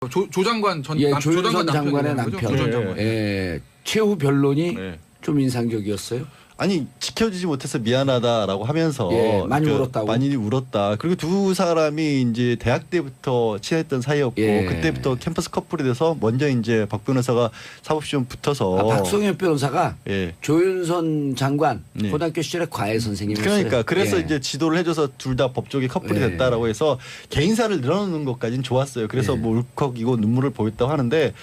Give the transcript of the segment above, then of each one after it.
조 장관 전 조윤선 장관의 남편. 조 장관. 최후 변론이 네. 좀 인상적이었어요. 아니 지켜주지 못해서 미안하다라고 하면서 많이 울었다고. 많이 울었다. 그리고 두 사람이 이제 대학 때부터 친했던 사이였고 그때부터 캠퍼스 커플이 돼서 먼저 이제 박 변호사가 사법시험 붙어서 박성현 변호사가 조윤선 장관 고등학교 시절에 과외 선생님이었어요. 그러니까 그래서 이제 지도를 해줘서 둘 다 법조계 커플이 됐다라고 해서 개인사를 늘어놓는 것까지는 좋았어요. 그래서 뭐 울컥이고 눈물을 보였다고 하는데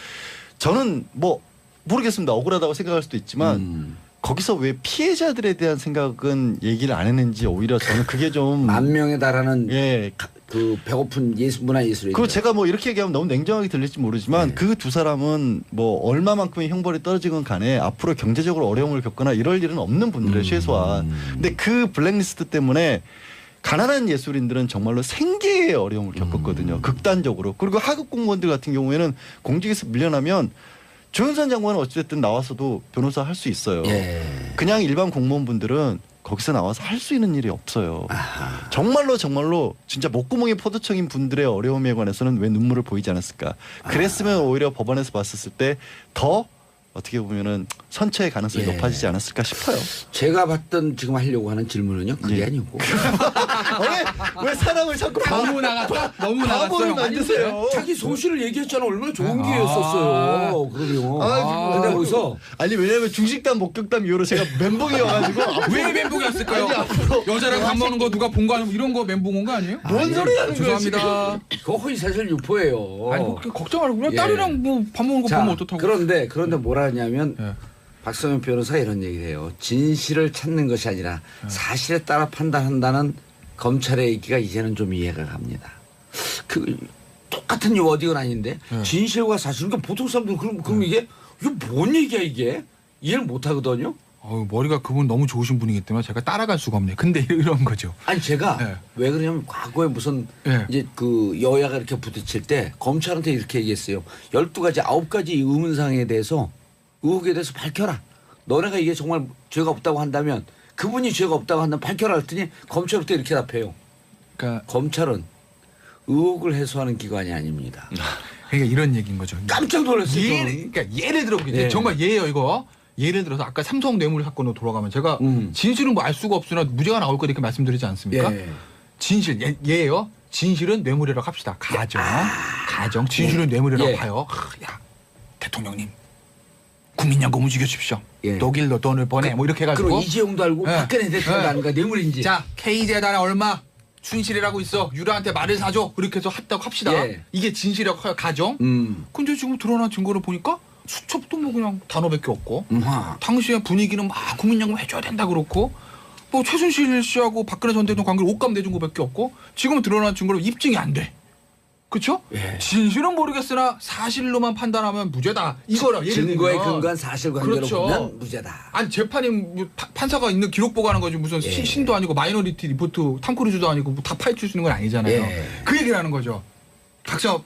저는 뭐 모르겠습니다. 억울하다고 생각할 수도 있지만. 거기서 왜 피해자들에 대한 생각은 얘기를 안 했는지 오히려 저는 그게 좀 10,000명에 달하는 그 배고픈 문화예술이죠. 그리고 제가 뭐 이렇게 얘기하면 너무 냉정하게 들릴지 모르지만 그 두 사람은 뭐 얼마만큼의 형벌이 떨어지건 간에 앞으로 경제적으로 어려움을 겪거나 이럴 일은 없는 분들의 최소한. 근데 그 블랙리스트 때문에 가난한 예술인들은 정말로 생계의 어려움을 겪었거든요. 극단적으로. 그리고 하급 공무원들 같은 경우에는 공직에서 밀려나면 조윤선 장관은 어찌됐든 나와서도 변호사 할 수 있어요. 그냥 일반 공무원분들은 거기서 나와서 할 수 있는 일이 없어요. 정말로 진짜 목구멍이 포도청인 분들의 어려움에 관해서는 왜 눈물을 보이지 않았을까. 그랬으면 오히려 법원에서 봤었을 때 더 어떻게 보면은 선처의 가능성이 높아지지 않았을까 싶어요. 제가 봤던 지금 하려고 하는 질문은요. 그게 아니고. 왜 사람을 자꾸 너무 나갔다? 너무 바보를 나갔어요. 만드세요. 자기 소신을 얘기했잖아. 얼마나 좋은 기회였었어요. 그러면. 근데 거기서 왜냐면 중식당 목격담 이후로 제가 멘붕이어가지고 왜 멘붕이었을까요? 여자랑 밥 먹는 거 누가 본 거 아니면 이런 거 멘붕 온 거 아니에요? 뭔 소리 하는 거예요? 죄송합니다. 그거 허위사실 유포예요. 아니 뭐 걱정하고 그냥 딸이랑 뭐 밥 먹는 거 보면 어떻다고? 그런데 뭐라 하냐면 박성현 변호사가 이런 얘기를 해요. 진실을 찾는 것이 아니라 사실에 따라 판단한다는 검찰의 얘기가 이제는 좀 이해가 갑니다. 그 똑같은 워딩은 아닌데 진실과 사실. 그러니까 보통 사람들은 그럼 이게 뭔 얘기야 이게? 이해를 못 하거든요. 머리가 그분 너무 좋으신 분이기 때문에 제가 따라갈 수가 없네요. 근데 이런 거죠. 아니 제가 왜 그러냐면 과거에 무슨 이제 그 여야가 이렇게 부딪힐 때 검찰한테 이렇게 얘기했어요. 12가지 9가지 의문사항에 대해서 의혹에 대해서 밝혀라. 너네가 이게 정말 죄가 없다고 한다면 그분이 죄가 없다고 한다면 밝혀라 했더니 검찰부터 이렇게 답해요. 그러니까 검찰은 의혹을 해소하는 기관이 아닙니다. 그러니까 이런 얘기인 거죠. 깜짝 놀랐어요. 그러니까 예를 들어 정말 예예요 이거. 예를 들어서 아까 삼성 뇌물 사건으로 돌아가면 제가 진실은 뭐 알 수가 없으나 무죄가 나올 거 이렇게 말씀드리지 않습니까? 진실 예예요. 진실은 뇌물이라고 합시다. 가정 진실은 뇌물이라고 봐요. 야 대통령님 국민연금 움직여 주십시오. 독일로 돈을 보내 뭐 이렇게 해가지고. 그리고 이재용도 알고 박근혜 대통령도 아는가 뇌물인지. 자 K재단에 얼마 춘실이라고 있어. 유라한테 말을 사줘. 그렇게 해서 했다고 합시다. 이게 진실이라고 해요. 가정. 근데 지금 드러난 증거를 보니까 수첩도 뭐 그냥 단어밖에 없고 당시에 분위기는 막 국민연금 해줘야 된다 그렇고 뭐 최순실 씨하고 박근혜 전 대통령 관계를 옥감내준 거밖에 없고 지금은 드러난 증거로 입증이 안 돼. 그렇죠? 진실은 모르겠으나 사실로만 판단하면 무죄다. 이거라. 증거에 근거한 사실관계로 보면 무죄다. 아니 재판이 뭐 판사가 있는 기록 보고 하는 거지 무슨 신도 아니고 마이너리티 리포트 탐크루즈도 아니고 뭐 다 파헤칠 수 있는 건 아니잖아요. 그 얘기를 하는 거죠. 박성현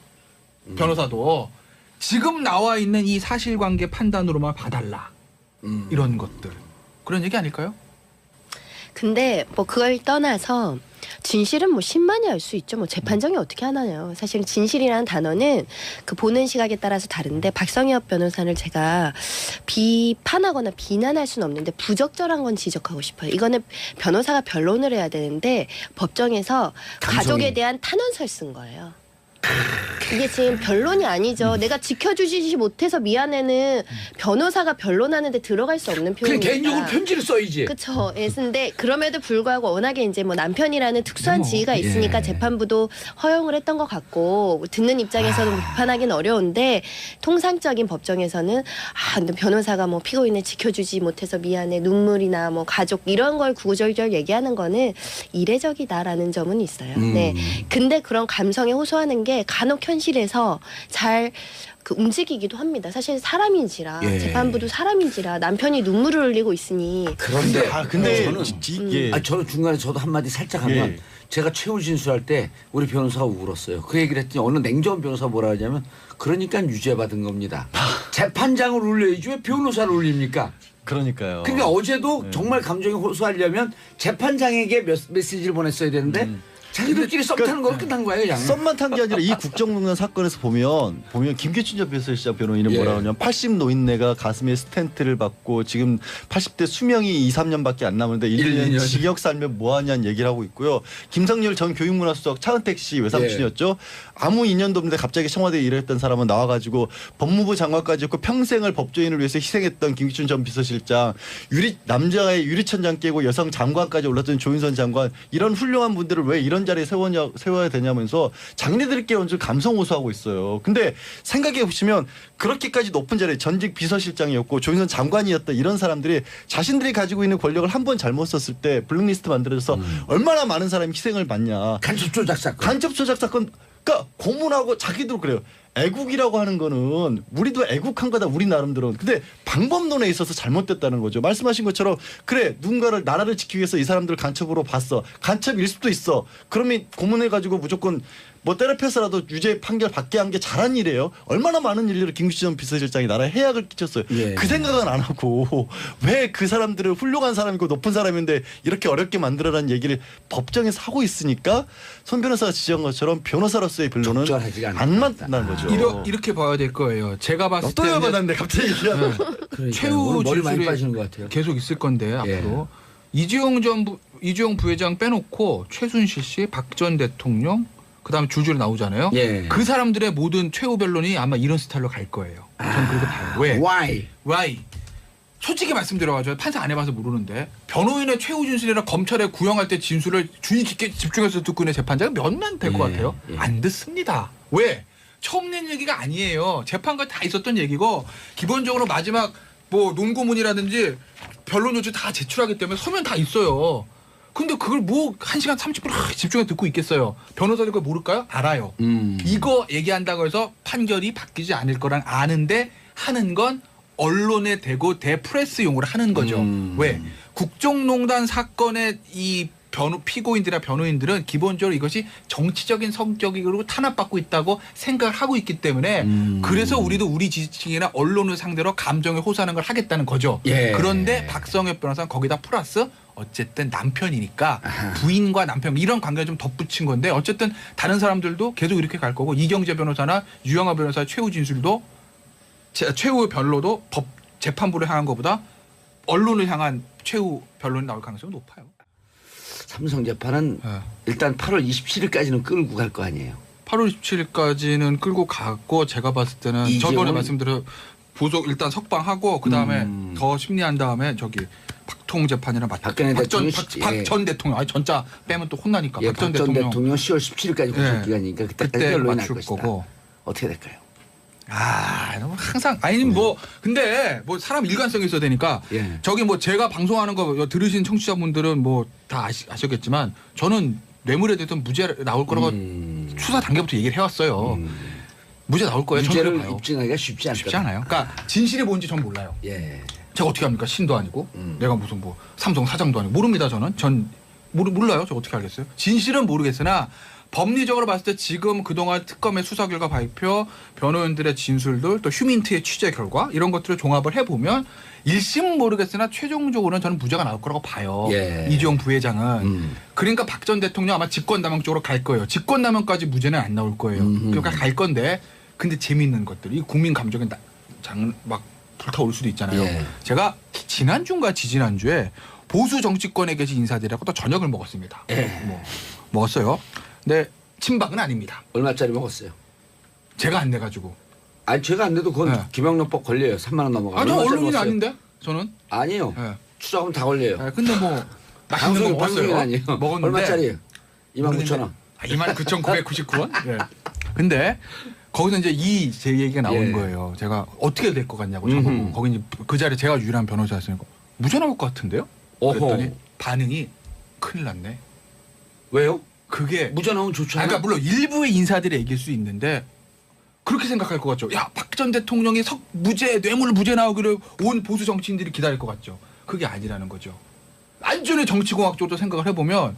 변호사도 지금 나와 있는 이 사실관계 판단으로만 봐달라. 이런 것들. 그런 얘기 아닐까요? 근데 뭐 그걸 떠나서 진실은 뭐 10만이 알 수 있죠. 뭐 재판정이 어떻게 하나요. 사실 진실이라는 단어는 그 보는 시각에 따라서 다른데 박성엽 변호사를 제가 비판하거나 비난할 수는 없는데 부적절한 건 지적하고 싶어요. 이거는 변호사가 변론을 해야 되는데 법정에서 가족에 대한 탄원서를 쓴 거예요. 이게 지금 변론이 아니죠. 내가 지켜주지 못해서 미안해는 변호사가 변론하는데 들어갈 수 없는 표현입니다. 그냥 개인적으로 편지를 써야지. 그렇죠. 근데 그럼에도 불구하고 워낙에 이제 뭐 남편이라는 특수한 지위가 있으니까 재판부도 허용을 했던 것 같고 듣는 입장에서는 비판하기는 어려운데 통상적인 법정에서는 근데 변호사가 뭐 피고인을 지켜주지 못해서 미안해 눈물이나 뭐 가족 이런 걸 구구절절 얘기하는 거는 이례적이다라는 점은 있어요. 네. 근데 그런 감성에 호소하는 게 간혹 현실에서 잘 움직이기도 합니다. 사실 사람인지라 재판부도 사람인지라 남편이 눈물을 흘리고 있으니. 그런데 저는 중간에 저도 한마디 살짝 하면 제가 최후 진술할 때 우리 변호사가 울었어요. 그 얘기를 했더니 어느 냉정한 변호사가 뭐라 하냐면 그러니까 유죄 받은 겁니다. 재판장을 울려야지 왜 변호사를 울립니까? 그러니까요. 그러니까 어제도 정말 감정이 호소하려면 재판장에게 메시지를 보냈어야 되는데 자기들끼리 썸 타는 거로 끝난 거예요, 그냥. 썸만 탄 게 아니라 이 국정농단 사건에서 보면 김기춘 전 비서실장 변호인은 예. 뭐라 그러냐면 80 노인네가 가슴에 스텐트를 받고 지금 80대 수명이 2, 3년밖에 안 남았는데 1년 징역 살면 뭐하냐는 얘기를 하고 있고요. 김성열 전 교육문화수석 차은택 씨 외삼촌이었죠. 아무 인연도 없는데 갑자기 청와대에 일했던 사람은 나와가지고 법무부 장관까지 했고 평생을 법조인을 위해서 희생했던 김기춘 전 비서실장, 남자의 유리천장 깨고 여성 장관까지 올랐던 조윤선 장관, 이런 훌륭한 분들을 왜 이런 자리에 세워야 되냐면서 자기네들끼리 언제 감성 호소하고 있어요. 근데 생각해 보시면 그렇게까지 높은 자리에 전직 비서실장이었고 조윤선 장관이었던 이런 사람들이 자신들이 가지고 있는 권력을 한 번 잘못 썼을 때 블랙리스트 만들어져서 얼마나 많은 사람이 희생을 받냐. 간첩 조작 사건. 간첩 조작 사건. 그러니까 고문하고 자기도 그래요. 애국이라고 하는 거는 우리도 애국한 거다, 우리 나름대로. 근데 방법론에 있어서 잘못됐다는 거죠. 말씀하신 것처럼 그래, 누군가를, 나라를 지키기 위해서 이 사람들을 간첩으로 봤어. 간첩일 수도 있어. 그러면 고문해가지고 무조건 뭐 때려펴서라도 유죄 판결 받게 한 게 잘한 일이에요. 얼마나 많은 일들을 김기춘 전 비서실장이 나라에 해악을 끼쳤어요. 예. 그 생각은 안 하고 왜 그 사람들을 훌륭한 사람이고 높은 사람인데 이렇게 어렵게 만들어라는 얘기를 법정에서 하고 있으니까 손 변호사가 지적한 것처럼 변호사로서의 변론은 안 맞는다는 거죠. 이렇게 봐야 될 거예요. 제가 봤을 또 때는 받았네 갑자기 얘기하면. 최후 머리 많이 진술이 빠지는 것 같아요. 계속 있을 건데 예. 앞으로 이재용 부회장 빼놓고 최순실 씨, 박 전 대통령, 그다음에 줄줄이 나오잖아요. 예. 그 사람들의 모든 최후 변론이 아마 이런 스타일로 갈 거예요. 저는 그렇게 봐요. 왜? Why? 솔직히 말씀드려가지고 판사 안 해봐서 모르는데 변호인의 최후 진술이나 검찰에 구형할 때 진술을 주의 깊게 집중해서 듣고 있는 재판자가 몇만 될 것 예, 같아요? 예. 안 듣습니다. 왜? 처음 낸 얘기가 아니에요. 재판과 다 있었던 얘기고 기본적으로 마지막 뭐 논고문이라든지 변론 요지 다 제출하기 때문에 서면 다 있어요. 근데 그걸 뭐 1시간 30분 집중해서 듣고 있겠어요. 변호사들 그걸 모를까요? 알아요. 이거 얘기한다고 해서 판결이 바뀌지 않을 거란 아는데 하는 건 언론에 대고 대프레스용으로 하는 거죠. 왜? 국정농단 사건의 이 피고인들이나 변호인들은 기본적으로 이것이 정치적인 성격이고 탄압받고 있다고 생각을 하고 있기 때문에 그래서 우리도 우리 지지층이나 언론을 상대로 감정에 호소하는 걸 하겠다는 거죠. 예. 그런데 박성엽 변호사는 거기다 플러스 어쨌든 남편이니까 아하. 부인과 남편 이런 관계를 좀 덧붙인 건데 어쨌든 다른 사람들도 계속 이렇게 갈 거고 이경재 변호사나 유영하 변호사의 최후 진술도 최후 변로도 법 재판부를 향한 것보다 언론을 향한 최후 변론이 나올 가능성이 높아요. 삼성 재판은 네. 일단 8월 27일까지는 끌고 갈 거 아니에요. 8월 27일까지는 끌고 갔고 제가 봤을 때는 저번에 말씀드린 보석 일단 석방하고 그 다음에 더 심리한 다음에 저기 박통 재판이랑 박근혜 대통령 박 전 대통령 아니 전자 빼면 또 혼나니까 예, 박 전 대통령 10월 17일까지 구속 예. 기간이니까 그때까지 그때 결론이 날 맞출 것이다. 거고. 어떻게 될까요? 너무 항상 아니 뭐 근데 뭐 사람 일관성이 있어야 되니까 예. 저기 뭐 제가 방송하는 거 들으신 청취자분들은 뭐 다 아셨겠지만 저는 뇌물에 대해서 무죄 나올 거라고 수사 단계부터 얘기를 해왔어요. 무죄 나올 거예요. 저는 유죄를 입증하기가 쉽지 않다. 쉽지 않아요. 그러니까 진실이 뭔지 전 몰라요. 예. 제가 어떻게 합니까? 신도 아니고 내가 무슨 뭐 삼성 사장도 아니고 모릅니다. 전 몰라요. 저 어떻게 알겠어요? 진실은 모르겠으나 법리적으로 봤을 때 지금 그동안 특검의 수사 결과 발표, 변호인들의 진술들, 또 휴민트의 취재 결과 이런 것들을 종합을 해보면 1심은 모르겠으나 최종적으로는 저는 무죄가 나올 거라고 봐요. 예. 이재용 부회장은. 그러니까 박 전 대통령 아마 직권남용 쪽으로 갈 거예요. 직권남용까지 무죄는 안 나올 거예요. 그러니까 갈 건데 근데 재미있는 것들, 이 국민 감정에 막 불타올 수도 있잖아요. 예. 제가 지난주인가 지지난주에 보수 정치권에 계신 인사들하고 또 저녁을 먹었습니다. 예. 먹었어요. 근데 친박은 아닙니다. 얼마짜리 먹었어요? 제가 안 내가지고. 아니 제가 안 내도 그건 네. 김영란법 걸려요. 3만 원 넘어가. 저 얼마짜리 언론인 먹었어요? 아닌데 저는. 아니에요. 네. 추적하면 다 걸려요. 근데 뭐 맛있는 거 방송인 먹었어요. 아니에요. 먹었는데 얼마짜리예요? 29,000원. 29,999원. 예. 근데 거기서 이제 제 얘기가 나온 예. 거예요. 제가 어떻게 될 것 같냐고 저보고. 거기 이제 그 자리에 제가 유일한 변호사였으니까 무죄 나올 것 같은데요? 그랬더니 어허. 반응이 큰일 났네. 왜요? 그게 무죄 나오면 좋잖아요. 그러니까 물론 일부의 인사들이 얘기할 수 있는데 그렇게 생각할 것 같죠. 야, 박 전 대통령이 뇌물 무죄 나오기를 온 보수 정치인들이 기다릴 것 같죠. 그게 아니라는 거죠. 완전히 정치공학적으로 생각을 해보면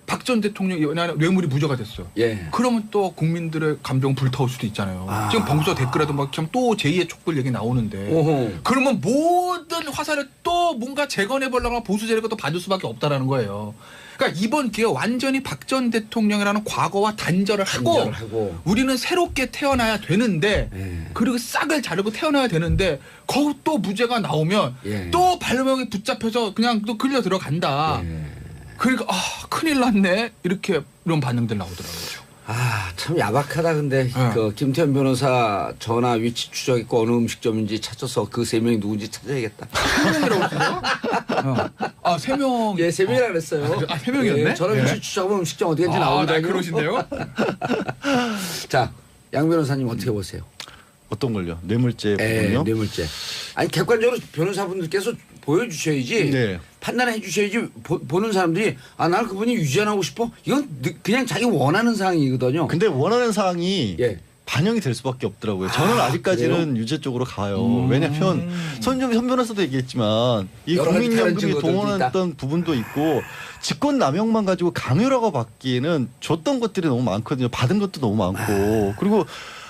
박 전 대통령이 뇌물이 무죄가 됐어요. 예. 그러면 또 국민들의 감정 불타올 수도 있잖아요. 지금 봉서 댓글에도 막 또 제2의 촛불 얘기 나오는데 오호. 그러면 모든 화살을 또 뭔가 재건해 보려고 보수 세력이 또 받을 수밖에 없다라는 거예요. 그러니까 이번 기회 완전히 박 전 대통령이라는 과거와 단절을 하고 우리는 새롭게 태어나야 되는데 예. 그리고 싹을 자르고 태어나야 되는데 거기 또 무죄가 나오면 예. 또 발명에 붙잡혀서 그냥 또 끌려 들어간다. 예. 그러니까 큰일 났네 이런 반응들 나오더라고요. 참 야박하다. 근데 그 김태현 변호사 전화 위치 추적했고 어느 음식점인지 찾아서 그 3명이 누군지 찾아야겠다. 3명이라고 했어요? 3명. 예, 3명이라 그랬어요. 3명이었네? 예, 전화 위치 추적하면 음식점 어디 있는지 나오거든요. 그러신데요? 자, 양 변호사님 어떻게 보세요? 어떤 걸요? 뇌물죄 부분요? 뇌물죄. 아니 객관적으로 변호사분들께서 보여주셔야지. 네. 판단해 주셔야지. 보는 사람들이 나는 그분이 유죄하고 싶어? 이건 그냥 자기 원하는 사항이거든요. 근데 원하는 사항이 예. 반영이 될 수밖에 없더라고요. 저는 아직까지는 그래요? 유죄 쪽으로 가요. 왜냐하면 선 변호사도 얘기했지만 이 여러 가지 다른 국민연금이 증거들도 동원했던 부분도 있고 직권남용만 가지고 강요라고 받기에는 줬던 것들이 너무 많거든요. 받은 것도 너무 많고 그리고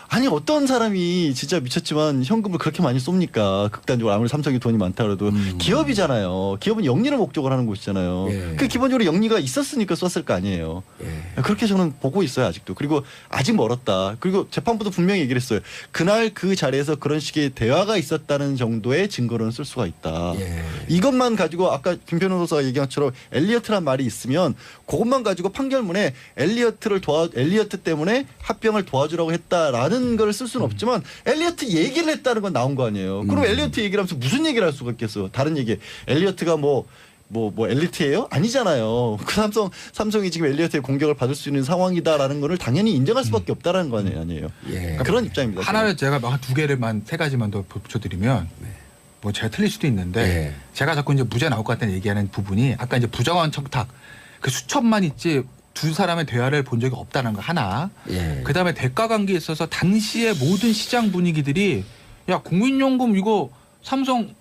아니 어떤 사람이 진짜 미쳤지만 현금을 그렇게 많이 쏩니까? 극단적으로 아무리 삼성이 돈이 많다 그래도 기업이잖아요. 기업은 영리를 목적으로 하는 곳이잖아요. 예. 그 기본적으로 영리가 있었으니까 썼을 거 아니에요. 예. 그렇게 저는 보고 있어요 아직도. 그리고 아직 멀었다. 그리고 재판부도 분명히 얘기를 했어요. 그날 그 자리에서 그런 식의 대화가 있었다는 정도의 증거로는 쓸 수가 있다. 예. 이것만 가지고 아까 김 변호사가 얘기한 것처럼 엘리어트란 말이 있으면 그것만 가지고 판결문에 엘리어트 때문에 합병을 도와주라고 했다라는 걸 쓸 수는 없지만 엘리어트 얘기를 했다는 건 나온 거 아니에요. 그럼 엘리어트 얘기를 하면서 무슨 얘기를 할 수가 있겠어요. 다른 얘기. 엘리어트가 뭐 엘리트예요? 아니잖아요. 그 삼성이 지금 엘리어트의 공격을 받을 수 있는 상황이다라는 거를 당연히 인정할 수밖에 없다라는 거 아니에요. 예. 그런 입장입니다. 하나를 제가 한 2개를만 3가지만 더 붙여드리면 뭐 제가 틀릴 수도 있는데 예. 제가 자꾸 이제 무죄 나올 것 같다는 얘기하는 부분이 아까 이제 부정한 청탁 그 수첩만 있지 두 사람의 대화를 본 적이 없다는 거 하나. 예. 그다음에 대가 관계에 있어서 당시의 모든 시장 분위기들이 야 국민연금 이거 삼성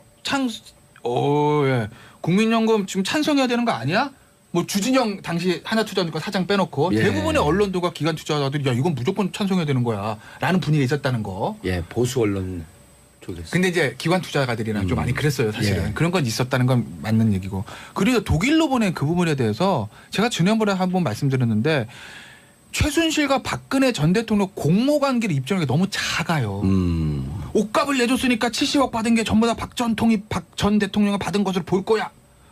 국민연금 지금 찬성해야 되는 거 아니야? 뭐 주진영 당시 하나투자증권 사장 빼놓고 예. 대부분의 언론들과 기관 투자자들이 야 이건 무조건 찬성해야 되는 거야라는 분위기가 있었다는 거. 예, 보수 언론 쪽에서. 근데 이제 기관 투자가들이랑 좀 많이 그랬어요 사실은. 예. 그런 건 있었다는 건 맞는 얘기고. 그리고 독일로 보낸 그 부분에 대해서 제가 지난번에 한번 말씀드렸는데 최순실과 박근혜 전 대통령 공모 관계를 입증하기 너무 작아요. 옷값을 내줬으니까 70억 받은 게 전부 다 박 전 대통령이 받은 것으로 볼 거야.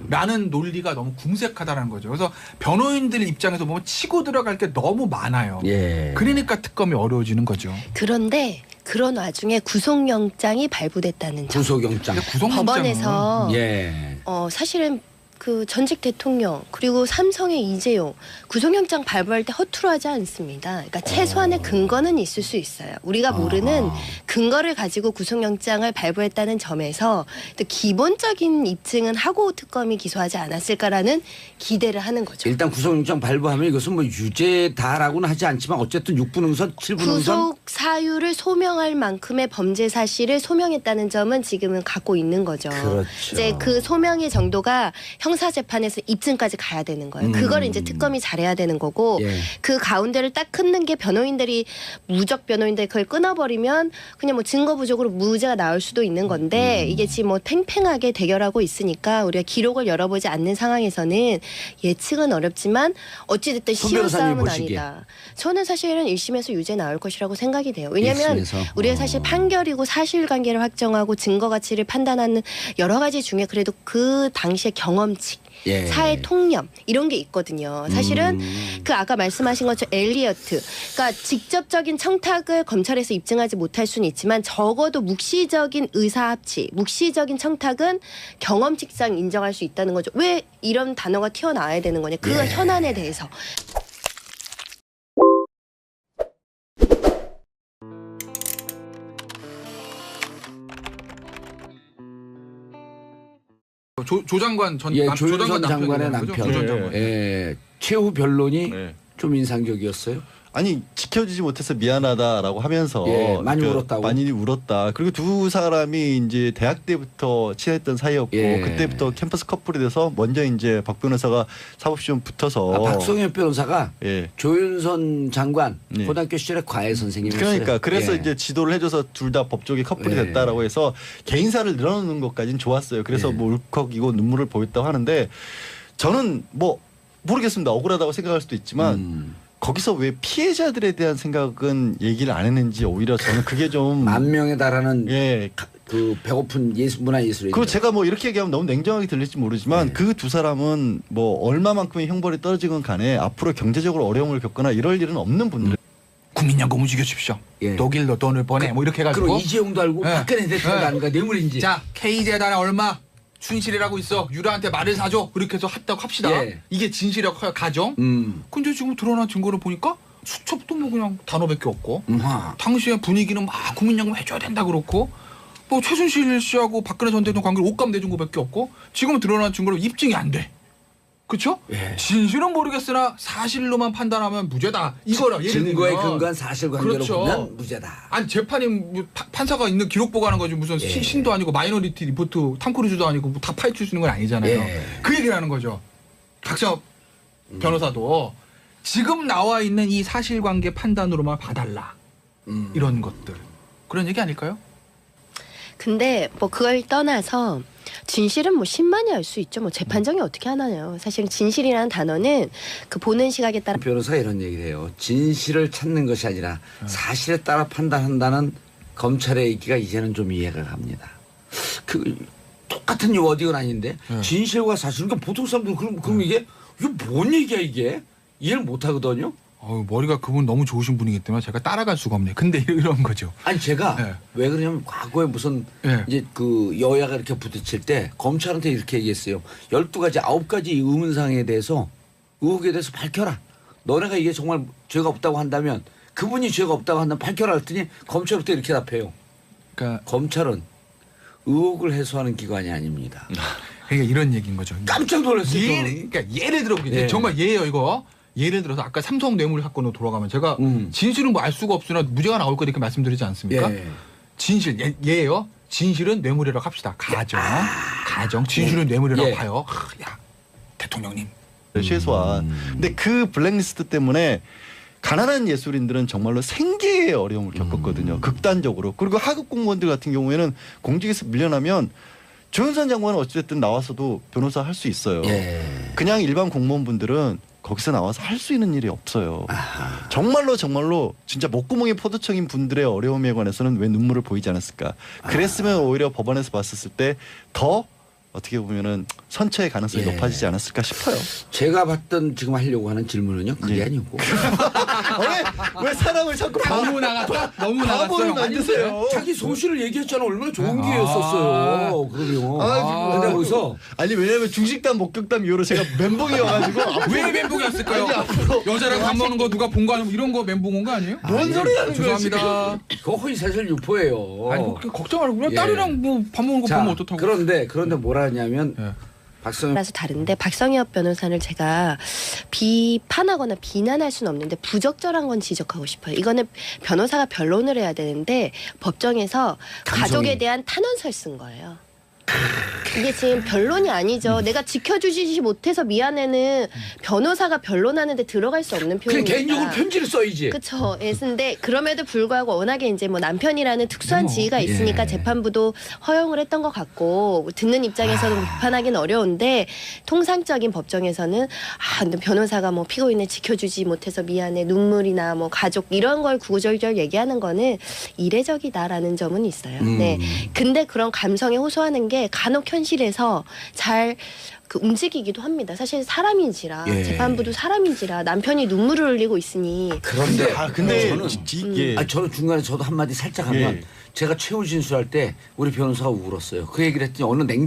라는 논리가 너무 궁색하다는 거죠. 그래서 변호인들 입장에서 보면 치고 들어갈 게 너무 많아요. 예. 그러니까 특검이 어려워지는 거죠. 그런데 그런 와중에 구속영장이 발부됐다는 점. 구속영장. 법원에서 예. 사실은 그 전직 대통령 그리고 삼성의 이재용 구속영장 발부할 때 허투루 하지 않습니다. 그러니까 최소한의 근거는 있을 수 있어요. 우리가 모르는 근거를 가지고 구속영장을 발부했다는 점에서 또 기본적인 입증은 하고 특검이 기소하지 않았을까라는 기대를 하는 거죠. 일단 구속영장 발부하면 이것은 뭐 유죄다라고는 하지 않지만 어쨌든 6분 응선, 7분 응선. 구속 사유를 소명할 만큼의 범죄 사실을 소명했다는 점은 지금은 갖고 있는 거죠. 그렇죠. 이제 그 소명의 정도가 형사재판에서 입증까지 가야 되는 거예요. 그거를 이제 특검이 잘해야 되는 거고 예. 그 가운데를 딱 끊는 게 변호인들이 무적 변호인들 그걸 끊어버리면 그냥 뭐 증거 부족으로 무죄가 나올 수도 있는 건데 이게 지금 뭐 팽팽하게 대결하고 있으니까 우리가 기록을 열어보지 않는 상황에서는 예측은 어렵지만 어찌됐든 손 쉬운 변호사님 싸움은 보시기에. 아니다. 저는 사실은 1심에서 유죄 나올 것이라고 생각이 돼요. 왜냐하면 1심에서? 우리가 사실 판결이고 사실관계를 확정하고 증거 가치를 판단하는 여러 가지 중에 그래도 그 당시의 경험칙 예. 사회 통념 이런 게 있거든요. 사실은 그 아까 말씀하신 것처럼 엘리어트, 그러니까 직접적인 청탁을 검찰에서 입증하지 못할 수는 있지만 적어도 묵시적인 의사합치, 묵시적인 청탁은 경험칙상 인정할 수 있다는 거죠. 왜 이런 단어가 튀어나와야 되는 거냐? 그 현안에 대해서. 조 장관 전 예, 조 조윤선 장관의 남편이라는 거죠? 남편. 조 전 장관. 예. 최후 변론이 네. 좀 인상적이었어요. 아니 지켜주지 못해서 미안하다라고 하면서 많이 울었다고. 많이 울었다. 그리고 두 사람이 이제 대학 때부터 친했던 사이였고 그때부터 캠퍼스 커플이 돼서 먼저 이제 박 변호사가 사법시험 붙어서 박성현 변호사가 조윤선 장관 고등학교 시절에 과외 선생님이었어요. 그러니까 그래서 이제 지도를 해줘서 둘 다 법조계 커플이 됐다라고 해서 개인사를 늘어놓는 것까지는 좋았어요. 그래서 뭐 울컥이고 눈물을 보였다고 하는데 저는 뭐 모르겠습니다. 억울하다고 생각할 수도 있지만 거기서 왜 피해자들에 대한 생각은 얘기를 안 했는지 오히려 저는 그게 좀 10,000명에 달하는 그 배고픈 문화예술이죠. 그리고 제가 뭐 이렇게 얘기하면 너무 냉정하게 들릴지 모르지만 그 두 사람은 뭐 얼마만큼의 형벌이 떨어지건 간에 앞으로 경제적으로 어려움을 겪거나 이럴 일은 없는 분들. 국민연금 움직여 주십시오. 독일로 돈을 보내 뭐 이렇게 해가지고. 그리고 이재용도 알고 박근혜 대통령도 아는가 뇌물인지. 자 K재단에 얼마 춘실이라고 있어. 유라한테 말을 사줘. 그렇게 해서 했다고 합시다. 이게 진실이라고 커요. 가정. 근데 지금 드러난 증거를 보니까 수첩도 뭐 그냥 단어밖에 없고 당시의 분위기는 막 국민연금 해줘야 된다 그렇고 뭐 최순실 씨하고 박근혜 전 대통령 관계를 옷감 내준 거밖에 없고 지금 드러난 증거로 입증이 안 돼. 그렇죠? 진실은 모르겠으나 사실로만 판단하면 무죄다. 이거라. 증거에 근거한 사실관계로 보면 무죄다. 아니 재판이 뭐 판사가 있는 기록 보고하는 거지 무슨 신도 아니고 마이너리티 리포트 탐크루즈도 아니고 뭐 다 파헤칠 수 있는 건 아니잖아요. 그 얘기를 하는 거죠. 박정엽 변호사도 지금 나와 있는 이 사실관계 판단으로만 봐달라. 이런 것들. 그런 얘기 아닐까요? 근데 뭐 그걸 떠나서 진실은 뭐 신만이 알 수 있죠. 뭐 재판정이 어떻게 하나요. 사실 진실이라는 단어는 그 보는 시각에 따라 변호사가 이런 얘기를 해요. 진실을 찾는 것이 아니라 사실에 따라 판단한다는 검찰의 얘기가 이제는 좀 이해가 갑니다. 그 똑같은 워딩은 아닌데 진실과 사실 그러니까 보통 사람들은 그럼 이게 뭔 얘기야 이게 이해를 못 하거든요. 머리가 그분 너무 좋으신 분이기 때문에 제가 따라갈 수가 없네요. 근데 이런 거죠. 아니 제가 왜 그러냐면 과거에 무슨 이제 그 여야가 이렇게 부딪힐 때 검찰한테 이렇게 얘기했어요. 12가지 9가지 의문사항에 대해서 의혹에 대해서 밝혀라. 너네가 이게 정말 죄가 없다고 한다면 그분이 죄가 없다고 한다면 밝혀라 했더니 검찰부터 이렇게 답해요. 그러니까 검찰은 의혹을 해소하는 기관이 아닙니다. 그러니까 이런 얘기인 거죠. 깜짝 놀랐어요. 그러니까 예를 들어 보겠습니다. 정말 예예요 이거. 예를 들어서 아까 삼성 뇌물 사건으로 돌아가면 제가 진실은 뭐 알 수가 없으나 무죄가 나올 거 이렇게 말씀드리지 않습니까? 진실 예예요. 진실은 뇌물이라고 합시다. 가정 진실은 뇌물이라고 봐요. 야 대통령님. 최소한. 근데 그 블랙리스트 때문에 가난한 예술인들은 정말로 생계의 어려움을 겪었거든요. 극단적으로. 그리고 하급 공무원들 같은 경우에는 공직에서 밀려나면 조윤선 장관은 어찌됐든 나와서도 변호사 할 수 있어요. 그냥 일반 공무원분들은 거기서 나와서 할 수 있는 일이 없어요. 정말로 진짜 목구멍이 포도청인 분들의 어려움에 관해서는 왜 눈물을 보이지 않았을까. 그랬으면 오히려 법원에서 봤었을 때 더 어떻게 보면은 선처의 가능성이 높아지지 않았을까 싶어요. 제가 봤던 지금 하려고 하는 질문은요. 그게 아니고. 왜 사람을 자꾸 너무 나갔다. 너무 바보를 나갔어요. 만드세요. 자기 소실을 얘기했잖아. 얼마나 좋은 기회였었어요. 그러면. 근데 거기서 아니 왜냐면 중식당 목격담 이후로 제가 멘붕이어가지고 왜 멘붕이었을까요? 여자랑 밥 먹는 거 누가 본 거 아니면 이런 거 멘붕 온 거 아니에요? 뭔 소리 하는 거예요? 죄송합니다. 그거 허위사실 유포예요. 아니 뭐 걱정 말고 그냥 딸이랑 뭐 밥 먹는 거 보면 어떻다고? 그런데 뭐라 하냐면 박성현 따라서 다른데 박성엽 변호사를 제가 비판하거나 비난할 수는 없는데 부적절한 건 지적하고 싶어요. 이거는 변호사가 변론을 해야 되는데 법정에서 가족에 대한 탄원서를 쓴 거예요. 이게 지금 변론이 아니죠. 내가 지켜주지 못해서 미안해는 변호사가 변론하는데 들어갈 수 없는 그냥 표현이니까. 개인적으로 편지를 써야지. 그렇죠. 근데 그럼에도 불구하고 워낙에 이제 뭐 남편이라는 특수한 지위가 있으니까 재판부도 허용을 했던 것 같고 듣는 입장에서는 비판하기는 어려운데 통상적인 법정에서는 근데 변호사가 뭐 피고인을 지켜주지 못해서 미안해 눈물이나 뭐 가족 이런 걸 구구절절 얘기하는 거는 이례적이다라는 점은 있어요. 네. 근데 그런 감성에 호소하는 게 간혹 현실에서 잘 움직이기도 합니다. 사실 사람인지라 재판부도 사람인지라 남편이 눈물을 흘리고 있으니. 그런데 저는 중간에 저도 한마디 살짝 하면 제가 최후 진술할 때 우리 변호사가 울었어요. 그 얘기를 했더니 어느 냉정